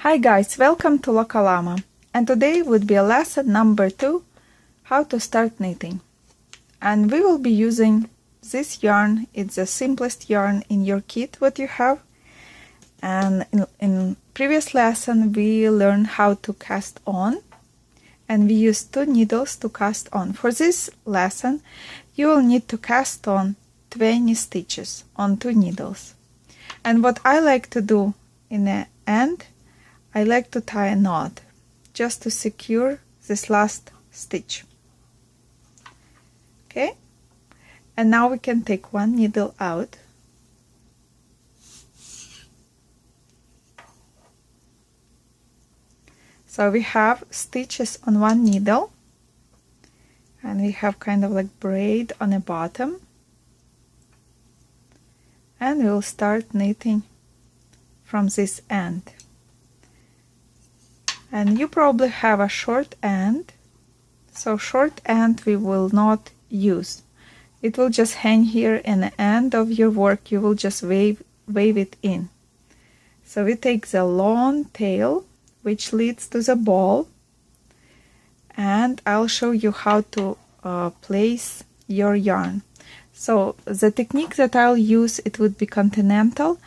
Hi guys, welcome to Localama, and today would be a lesson number 2, how to start knitting. And we will be using this yarn. It's the simplest yarn in your kit what you have. And in previous lesson we learned how to cast on, and we used 2 needles to cast on. For this lesson you will need to cast on 20 stitches on 2 needles. And what I like to do in the end, I like to tie a knot just to secure this last stitch. Okay, and now we can take one needle out. So we have stitches on one needle, and we have kind of like braid on the bottom, and we'll start knitting from this end. And you probably have a short end, so short end we will not use. It will just hang here in the end of your work. You will just wave it in. So we take the long tail which leads to the ball, and I'll show you how to place your yarn. So the technique that I'll use, it would be continental,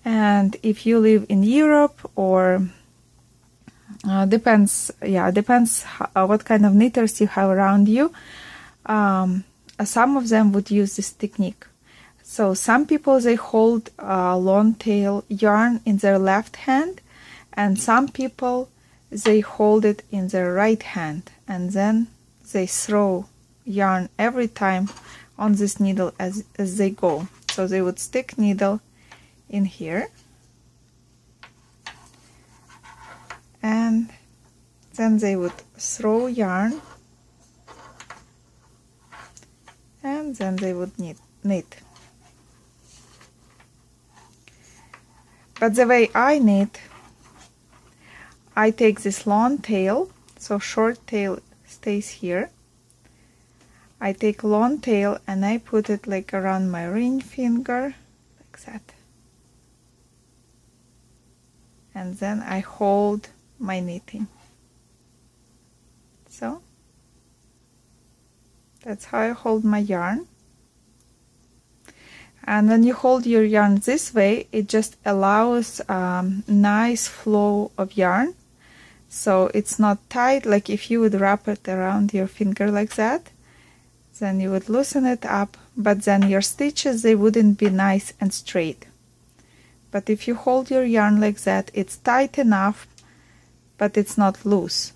and if you live in Europe or depends what kind of knitters you have around you. Some of them would use this technique. So some people, they hold long tail yarn in their left hand, and some people, they hold it in their right hand, and then they throw yarn every time on this needle as they go. So they would stick needle in here, and then they would throw yarn, and then they would knit. But the way I knit, I take this long tail, so short tail stays here. I take long tail and I put it like around my ring finger, like that. And then I hold my knitting. So that's how I hold my yarn. And when you hold your yarn this way, it just allows nice flow of yarn. So it's not tight, like if you would wrap it around your finger like that, then you would loosen it up, but then your stitches, they wouldn't be nice and straight. But if you hold your yarn like that, it's tight enough, but it's not loose.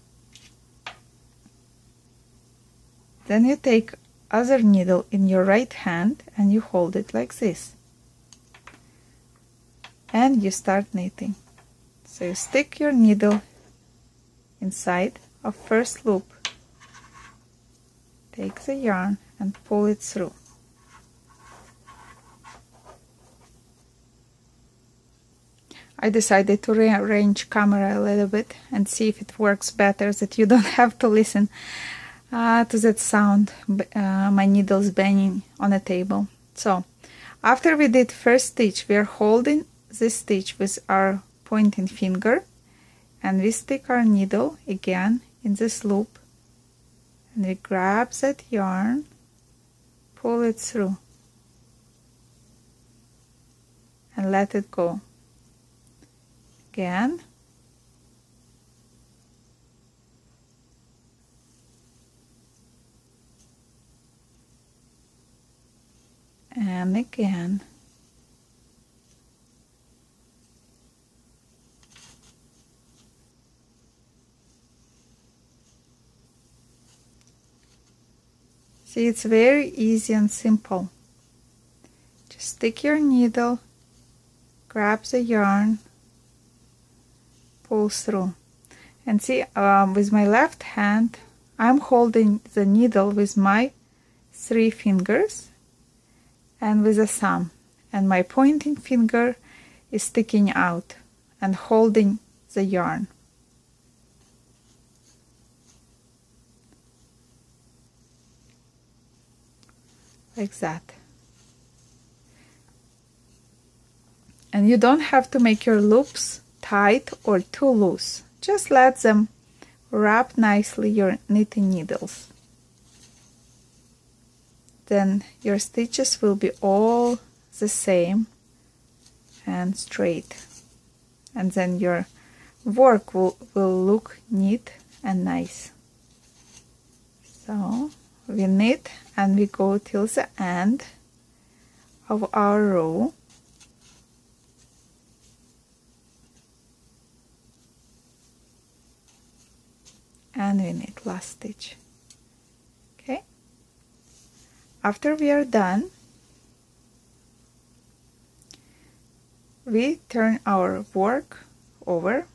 Then you take other needle in your right hand and you hold it like this, and you start knitting. So you stick your needle inside of first loop, take the yarn and pull it through. I decided to rearrange camera a little bit and see if it works better, that you don't have to listen to that sound, my needles banging on a table. So after we did first stitch, we are holding this stitch with our pointing finger, and we stick our needle again in this loop, and we grab that yarn, pull it through, and let it go. Again, and again. See, it's very easy and simple. Just stick your needle, grab the yarn, pull through. And see, with my left hand, I'm holding the needle with my 3 fingers and with a thumb, and my pointing finger is sticking out and holding the yarn. Like that. And you don't have to make your loops tight or too loose. Just let them wrap nicely your knitting needles. Then your stitches will be all the same and straight. And then your work will look neat and nice. So we knit and we go till the end of our row. And we knit last stitch. Okay. After we are done, we turn our work over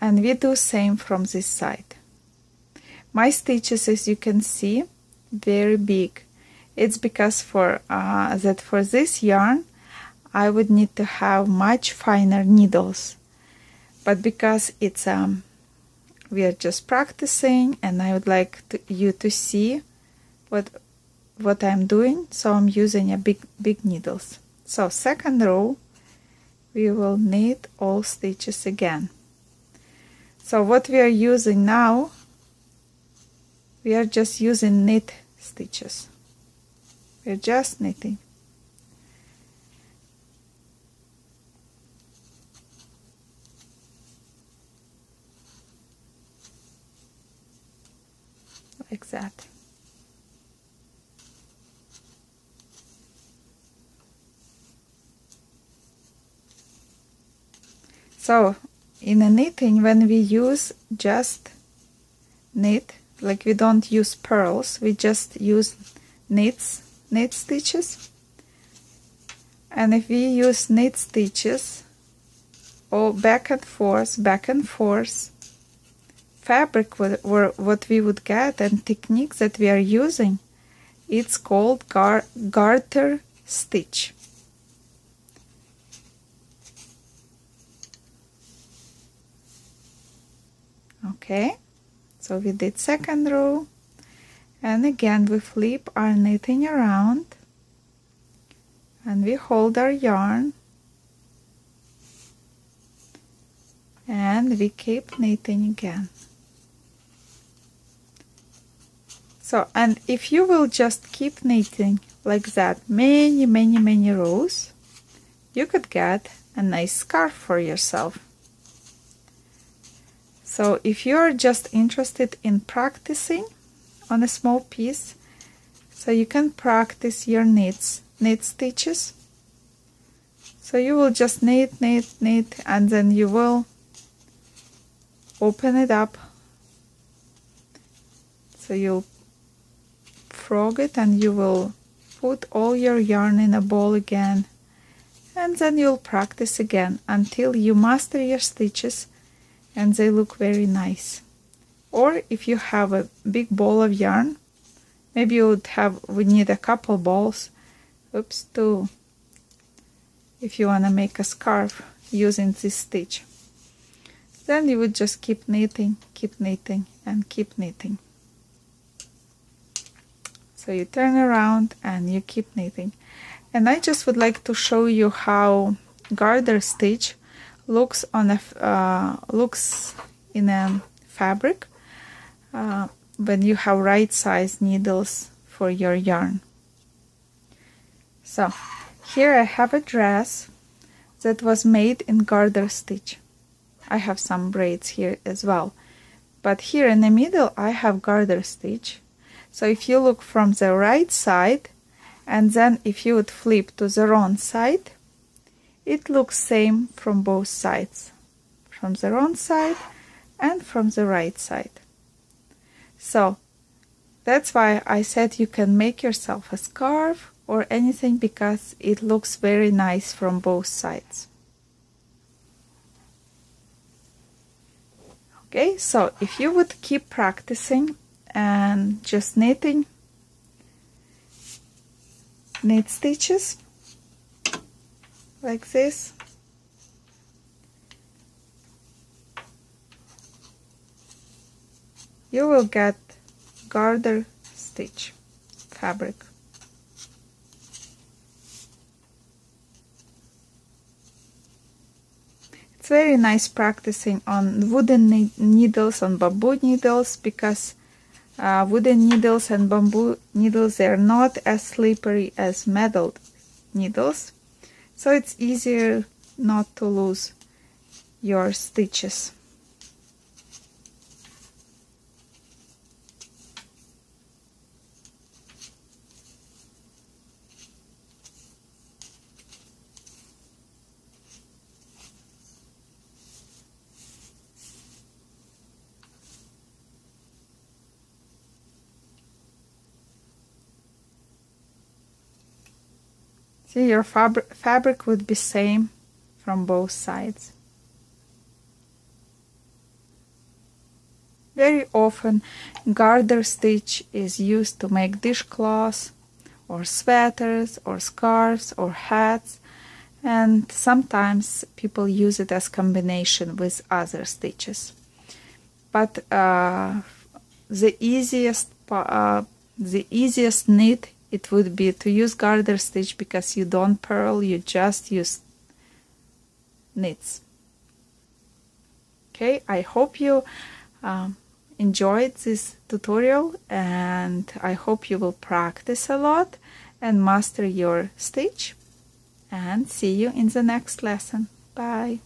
and we do same from this side. My stitches, as you can see, very big. It's because for this yarn I would need to have much finer needles, but because it's we are just practicing and I would like you to see what I'm doing, so I'm using a big needles. So second row we will knit all stitches again. So what we are using now, we are just using knit stitches. We're just knitting. Like that. So in a knitting, when we use just knit, like we don't use purls, we just use knit stitches. And if we use knit stitches all back and forth, fabric what we would get and technique that we are using, it's called garter stitch. Okay, so we did second row, and again we flip our knitting around and we hold our yarn and we keep knitting again. So, and if you will just keep knitting like that many rows, you could get a nice scarf for yourself. So if you're just interested in practicing on a small piece, so you can practice your knit stitches. So you will just knit, and then you will open it up. So you'll frog it and you will put all your yarn in a ball again, and then you'll practice again until you master your stitches and they look very nice. Or if you have a big ball of yarn, maybe you would need a couple balls, if you want to make a scarf using this stitch. Then you would just keep knitting and keep knitting. So you turn around and you keep knitting. And I just would like to show you how garter stitch looks in a fabric when you have right size needles for your yarn. So here I have a dress that was made in garter stitch. I have some braids here as well, but here in the middle I have garter stitch. So if you look from the right side and then if you would flip to the wrong side, it looks same from both sides, from the wrong side and from the right side. So that's why I said you can make yourself a scarf or anything, because it looks very nice from both sides. Okay, so if you would keep practicing and just knit stitches like this, you will get garter stitch fabric. very nice practicing on wooden needles, on bamboo needles, because wooden needles and bamboo needles, they're not as slippery as metal needles, so it's easier not to lose your stitches. See, your fabric would be same from both sides. Very often garter stitch is used to make dishcloths or sweaters or scarves or hats, and sometimes people use it as combination with other stitches. But the easiest knit, it would be to use garter stitch, because you don't purl, you just use knits. Okay, I hope you enjoyed this tutorial, and I hope you will practice a lot and master your stitch, and see you in the next lesson. Bye.